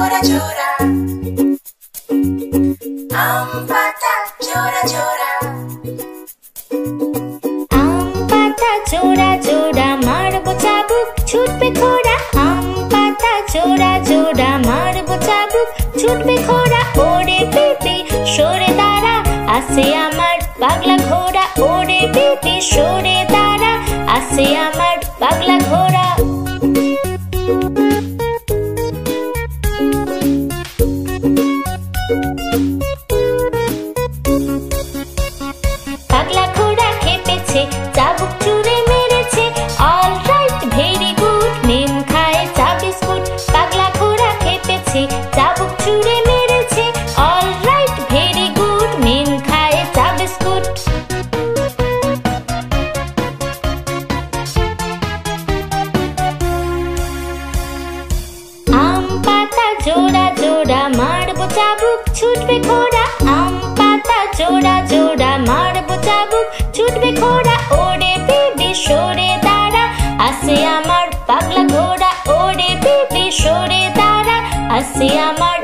জোড়া জোড়া আম পাতা জোড়া জোড়া আম পাতা জোড়া জোড়া মারবো চাবুক ছুটবে ঘোড়া আম পাতা জোড়া জোড়া মারবো চাবুক ছুটবে ঘোড়া ওরে পিপি সরে দাঁড়া আসে আমার পাগলা ঘোড়া ওরে পিপি সরে দাঁড়া আসে আমার পাগলা ঘোড়া পাগলা ঘোড়া খেপেছে চাবুক ছুঁড়ে মেরেছে অল রাইট ভেরি গুড মেম খায় চা বিস্কুট পাগলা ঘোড়া খেপেছে চাবুক ছুঁড়ে মেরেছে অল রাইট ভেরি গুড মেম খায় চা বিস্কুট আম পাতা জোড়া জোড়া মারবো চাবুক ছুটবে ঘোড়া আম পাতা জোড়া জোড়া মারবো চাবুক ছুটবে ঘোড়া ওরে বেবি সরে দাঁড়া আসে আমার পাগলা ঘোড়া ওরে বেবি সরে দাঁড়া আসে আমার